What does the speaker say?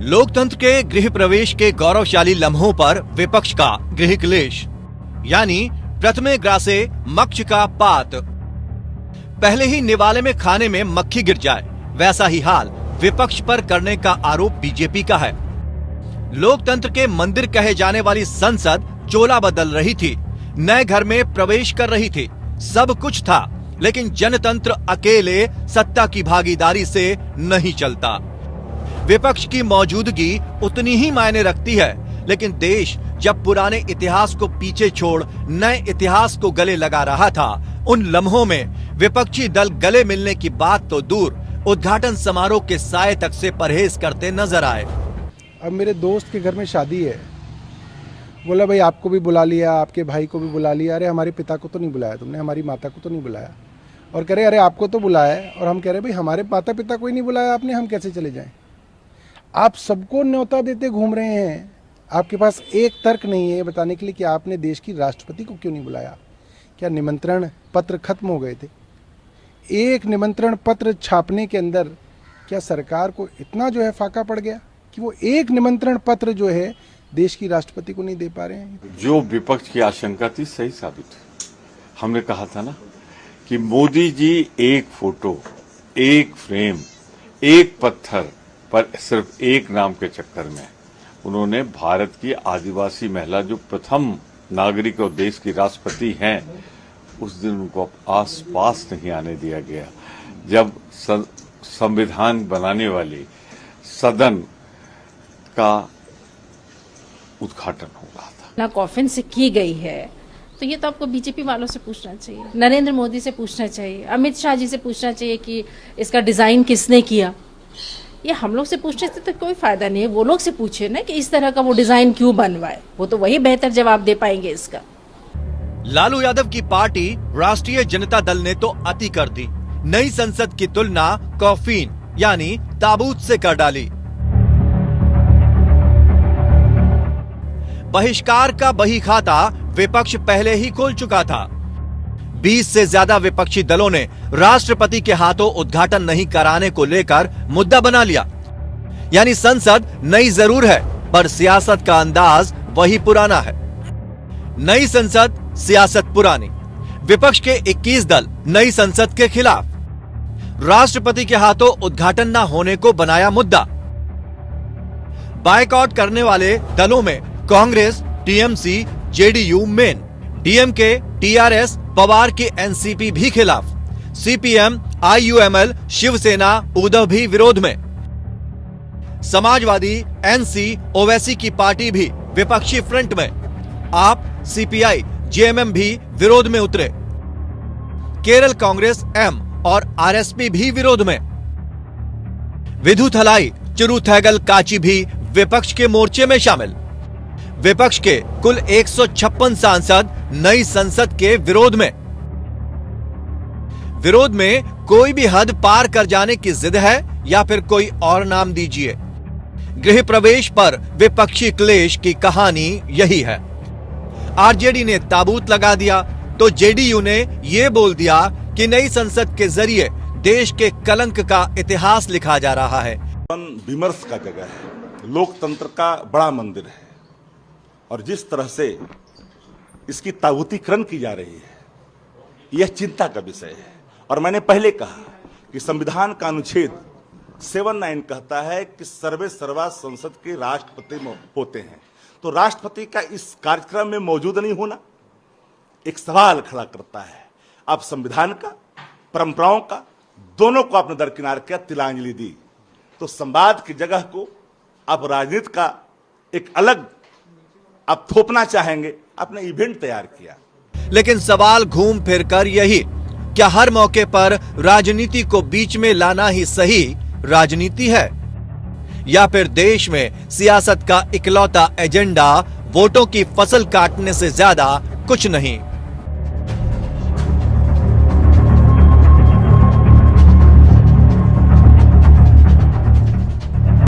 लोकतंत्र के गृह प्रवेश के गौरवशाली लम्हों पर विपक्ष का गृह क्लेश, यानी प्रथमे ग्रासे मक्ष का पात। पहले ही निवाले में खाने में मक्खी गिर जाए, वैसा ही हाल विपक्ष पर करने का आरोप बीजेपी का है। लोकतंत्र के मंदिर कहे जाने वाली संसद चोला बदल रही थी, नए घर में प्रवेश कर रही थी, सब कुछ था, लेकिन जनतंत्र अकेले सत्ता की भागीदारी से नहीं चलता। विपक्ष की मौजूदगी उतनी ही मायने रखती है, लेकिन देश जब पुराने इतिहास को पीछे छोड़ नए इतिहास को गले लगा रहा था, उन लम्हों में विपक्षी दल गले मिलने की बात तो दूर, उद्घाटन समारोह के साए तक से परहेज करते नजर आए। अब मेरे दोस्त के घर में शादी है, बोला भाई आपको भी बुला लिया, आपके भाई को भी बुला लिया। अरे हमारे पिता को तो नहीं बुलाया तुमने, हमारी माता को तो नहीं बुलाया। और कह रहे अरे आपको तो बुलाया है, और हम कह रहे भाई हमारे माता पिता को ही नहीं बुलाया आपने, हम कैसे चले जाएं? आप सबको न्योता देते घूम रहे हैं, आपके पास एक तर्क नहीं है बताने के लिए कि आपने देश की राष्ट्रपति को क्यों नहीं बुलाया। क्या निमंत्रण पत्र खत्म हो गए थे? एक निमंत्रण पत्र छापने के अंदर क्या सरकार को इतना जो है फाका पड़ गया कि वो एक निमंत्रण पत्र जो है देश की राष्ट्रपति को नहीं दे पा रहे हैं? जो विपक्ष की आशंका थी सही साबित हुई। हमने कहा था ना कि मोदी जी एक फोटो, एक फ्रेम, एक पत्थर पर सिर्फ एक नाम के चक्कर में उन्होंने भारत की आदिवासी महिला जो प्रथम नागरिक और देश की राष्ट्रपति हैं, उस दिन उनको आसपास नहीं आने दिया गया। जब संविधान बनाने वाली सदन का उद्घाटन हो रहा था, ना कॉफिन से की गई है, तो ये तो आपको बीजेपी वालों से पूछना चाहिए, नरेंद्र मोदी से पूछना चाहिए, अमित शाह जी से पूछना चाहिए कि इसका डिजाइन किसने किया। ये हम लोग से पूछने से तो कोई फायदा नहीं है, वो लोग से पूछे ना कि इस तरह का वो डिजाइन क्यों बनवाए, वो तो वही बेहतर जवाब दे पाएंगे इसका। लालू यादव की पार्टी राष्ट्रीय जनता दल ने तो अति कर दी, नई संसद की तुलना कॉफिन यानी ताबूत से कर डाली। बहिष्कार का बही खाता विपक्ष पहले ही खोल चुका था। 20 से ज्यादा विपक्षी दलों ने राष्ट्रपति के हाथों उद्घाटन नहीं कराने को लेकर मुद्दा बना लिया, यानी संसद नई जरूर है पर सियासत का अंदाज वही पुराना है। नई संसद, सियासत पुरानी। विपक्ष के 21 दल नई संसद के खिलाफ, राष्ट्रपति के हाथों उद्घाटन न होने को बनाया मुद्दा। बायकॉट करने वाले दलों में Congress, TMC, JDU main, DMK, TRS, Pawar की एनसीपी भी खिलाफ, सीपीएम, आईयूएमएल, शिवसेना, उद्धव भी विरोध में। समाजवादी, एनसी, ओवैसी की पार्टी भी विपक्षी फ्रंट में। आप, सीपीआई, जेएमएम भी विरोध में उतरे। केरल कांग्रेस एम और आरएसपी भी विरोध में। विधु थलाई, चिरुथैगल काची भी विपक्ष के मोर्चे में शामिल। विपक्ष के कुल 156 सांसद नई संसद के विरोध में। विरोध में कोई भी हद पार कर जाने की जिद है या फिर कोई और नाम दीजिए। गृह प्रवेश पर विपक्षी क्लेश की कहानी यही है। आरजेडी ने ताबूत लगा दिया तो जेडीयू ने यह बोल दिया कि नई संसद के जरिए देश के कलंक का इतिहास लिखा जा रहा है। विमर्श का जगह है, लोकतंत्र का बड़ा मंदिर है, और जिस तरह से इसकी ताबूतीकरण की जा रही है यह चिंता का विषय है। और मैंने पहले कहा कि संविधान का अनुच्छेद 79 कहता है कि सर्वे सर्वा संसद के राष्ट्रपति होते हैं, तो राष्ट्रपति का इस कार्यक्रम में मौजूद नहीं होना एक सवाल खड़ा करता है। आप संविधान का, परंपराओं का, दोनों को आपने दरकिनार किया, तिलांजलि दी, तो संवाद की जगह को आप राजनीति का एक अलग आप थोपना चाहेंगे, आपने इवेंट तैयार किया। लेकिन सवाल घूम फिर कर यही, क्या हर मौके पर राजनीति को बीच में लाना ही सही राजनीति है, या फिर देश में सियासत का इकलौता एजेंडा वोटों की फसल काटने से ज्यादा कुछ नहीं?